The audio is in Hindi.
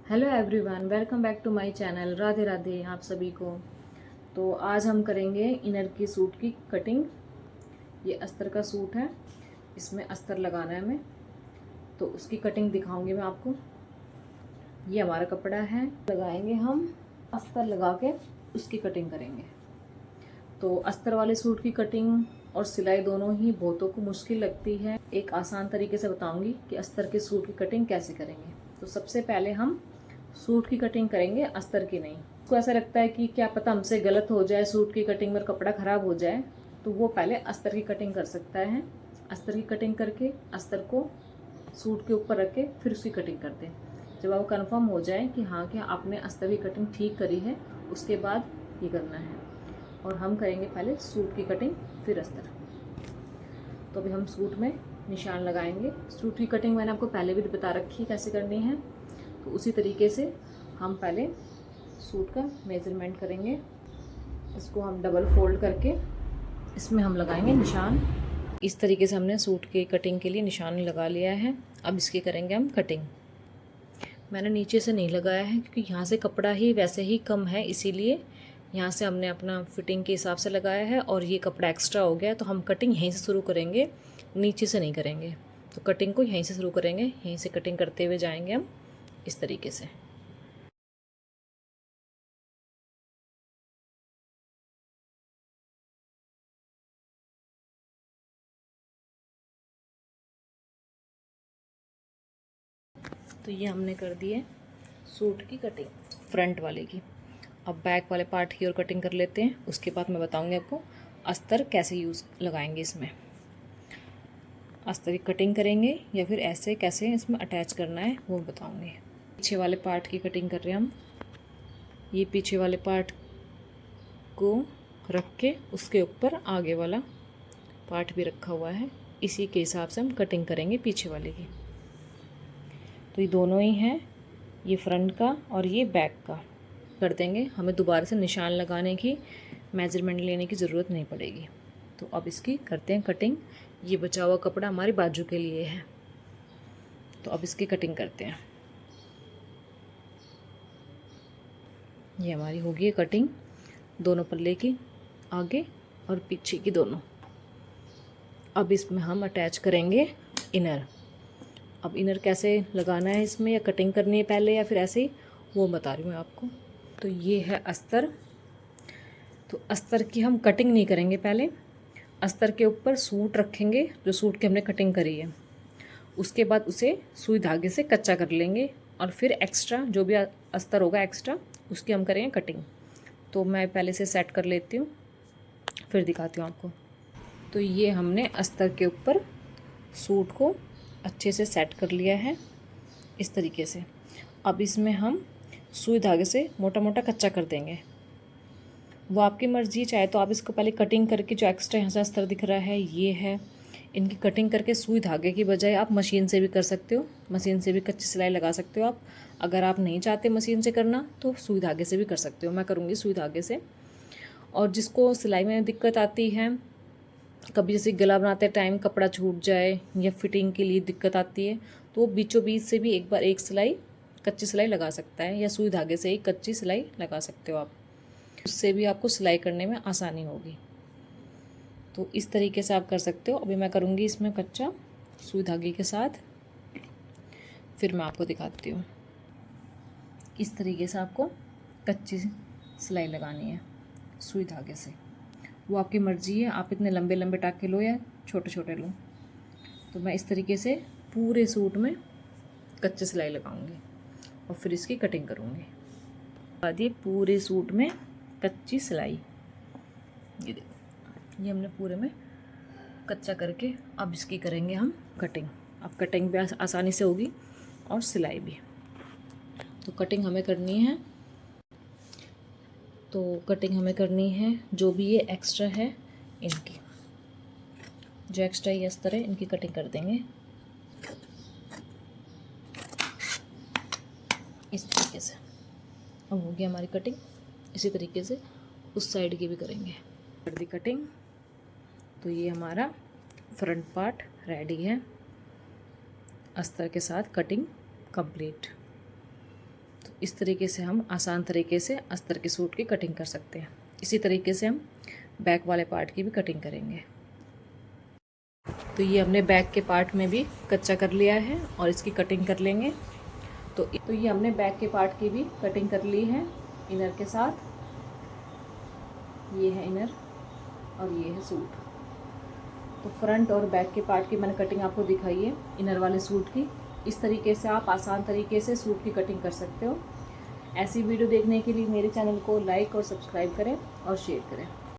Hello everyone, welcome back to my channel. Radhe Radhe आप सभी को। तो आज हम करेंगे इनर की सूट की कटिंग। ये अस्तर का सूट है, इसमें अस्तर लगाना है हमें, तो उसकी कटिंग दिखाऊंगी मैं आपको। ये हमारा कपड़ा है, लगाएंगे हम अस्तर लगा के उसकी कटिंग करेंगे। तो अस्तर वाले सूट की कटिंग और सिलाई दोनों ही बहुतों को मुश्किल लगती है। एक आसान तरीके से बताऊंगी कि अस्तर के सूट की कटिंग कैसे करेंगे। तो सबसे पहले हम सूट की कटिंग करेंगे, अस्तर की नहीं। उसको ऐसा लगता है कि क्या पता हमसे गलत हो जाए, सूट की कटिंग में कपड़ा ख़राब हो जाए, तो वो पहले अस्तर की कटिंग कर सकता है। अस्तर की कटिंग करके अस्तर को सूट के ऊपर रख के फिर उसकी कटिंग करते हैं। जब आपको कन्फर्म हो जाए कि हाँ कि आपने अस्तर की कटिंग ठीक करी है, उसके बाद ये करना है। और हम करेंगे पहले सूट की कटिंग फिर अस्तर। तो अभी हम सूट में निशान लगाएंगे। सूट की कटिंग मैंने आपको पहले भी बता रखी है कैसे करनी है, तो उसी तरीके से हम पहले सूट का मेज़रमेंट करेंगे। इसको हम डबल फोल्ड करके इसमें हम लगाएंगे निशान। इस तरीके से हमने सूट की कटिंग के लिए निशान लगा लिया है। अब इसकी करेंगे हम कटिंग। मैंने नीचे से नहीं लगाया है क्योंकि यहाँ से कपड़ा ही वैसे ही कम है, इसीलिए यहाँ से हमने अपना फिटिंग के हिसाब से लगाया है और ये कपड़ा एक्स्ट्रा हो गया, तो हम कटिंग यहीं से शुरू करेंगे, नीचे से नहीं करेंगे। तो कटिंग को यहीं से शुरू करेंगे, यहीं से कटिंग करते हुए जाएंगे हम इस तरीके से। तो ये हमने कर दी है सूट की कटिंग, फ्रंट वाले की। अब बैक वाले पार्ट की और कटिंग कर लेते हैं, उसके बाद मैं बताऊंगी आपको अस्तर कैसे यूज़ लगाएंगे इसमें। अस्तर की कटिंग करेंगे या फिर ऐसे कैसे इसमें अटैच करना है वो बताऊंगी। पीछे वाले पार्ट की कटिंग कर रहे हैं हम। ये पीछे वाले पार्ट को रख के उसके ऊपर आगे वाला पार्ट भी रखा हुआ है, इसी के हिसाब से हम कटिंग करेंगे पीछे वाले की। तो ये दोनों ही हैं, ये फ्रंट का और ये बैक का कर देंगे। हमें दोबारा से निशान लगाने की, मेजरमेंट लेने की ज़रूरत नहीं पड़ेगी। तो अब इसकी करते हैं कटिंग। ये बचा हुआ कपड़ा हमारी बाजू के लिए है, तो अब इसकी कटिंग करते हैं। ये हमारी होगी कटिंग दोनों पल्ले की, आगे और पीछे की दोनों। अब इसमें हम अटैच करेंगे इनर। अब इनर कैसे लगाना है इसमें, या कटिंग करनी है पहले या फिर ऐसे ही, वो बता रही हूँ मैं आपको। तो ये है अस्तर। तो अस्तर की हम कटिंग नहीं करेंगे, पहले अस्तर के ऊपर सूट रखेंगे जो सूट की हमने कटिंग करी है। उसके बाद उसे सुई धागे से कच्चा कर लेंगे और फिर एक्स्ट्रा जो भी अस्तर होगा एक्स्ट्रा, उसकी हम करेंगे कटिंग। तो मैं पहले से सेट कर लेती हूँ, फिर दिखाती हूँ आपको। तो ये हमने अस्तर के ऊपर सूट को अच्छे से सेट कर लिया है इस तरीके से। अब इसमें हम सुई धागे से मोटा मोटा कच्चा कर देंगे। वो आपकी मर्ज़ी, चाहे तो आप इसको पहले कटिंग करके जो एक्स्ट्रा यहाँ से अस्तर दिख रहा है ये है, इनकी कटिंग करके सुई धागे की बजाय आप मशीन से भी कर सकते हो। मशीन से भी कच्ची सिलाई लगा सकते हो आप। अगर आप नहीं चाहते मशीन से करना तो सुई धागे से भी कर सकते हो। मैं करूँगी सुई धागे से। और जिसको सिलाई में दिक्कत आती है, कभी जैसे गला बनाते टाइम कपड़ा छूट जाए या फिटिंग के लिए दिक्कत आती है, तो वो बीचों बीच से भी एक बार एक सिलाई कच्ची सिलाई लगा सकता है, या सुई धागे से ही कच्ची सिलाई लगा सकते हो आप। उससे भी आपको सिलाई करने में आसानी होगी। तो इस तरीके से आप कर सकते हो। अभी मैं करूँगी इसमें कच्चा सुई धागे के साथ, फिर मैं आपको दिखाती हूँ। इस तरीके से आपको कच्ची सिलाई लगानी है सुई धागे से। वो आपकी मर्ज़ी है, आप इतने लंबे लंबे टाके लो या छोटे छोटे लो। तो मैं इस तरीके से पूरे सूट में कच्ची सिलाई लगाऊंगी और फिर इसकी कटिंग करूँगी। बाद ये पूरे सूट में कच्ची सिलाई, ये देखो ये हमने पूरे में कच्चा करके अब इसकी करेंगे हम कटिंग। अब कटिंग भी आसानी से होगी और सिलाई भी। तो कटिंग हमें करनी है, तो कटिंग हमें करनी है जो भी ये एक्स्ट्रा है, इनकी जो एक्स्ट्रा ये अस्तर है इनकी कटिंग कर देंगे इस तरीके से। अब हो गया हमारी कटिंग। इसी तरीके से उस साइड की भी करेंगे। कर दी कटिंग। तो ये हमारा फ्रंट पार्ट रेडी है, अस्तर के साथ कटिंग कंप्लीट। तो इस तरीके से हम आसान तरीके से अस्तर के सूट की कटिंग कर सकते हैं। इसी तरीके से हम बैक वाले पार्ट की भी कटिंग करेंगे। तो ये हमने बैक के पार्ट में भी कच्चा कर लिया है और इसकी कटिंग कर लेंगे। तो ये हमने बैक के पार्ट की भी कटिंग कर ली है इनर के साथ। ये है इनर और ये है सूट। तो फ्रंट और बैक के पार्ट की मैंने कटिंग आपको दिखाई है इनर वाले सूट की। इस तरीके से आप आसान तरीके से सूट की कटिंग कर सकते हो। ऐसी वीडियो देखने के लिए मेरे चैनल को लाइक और सब्सक्राइब करें और शेयर करें।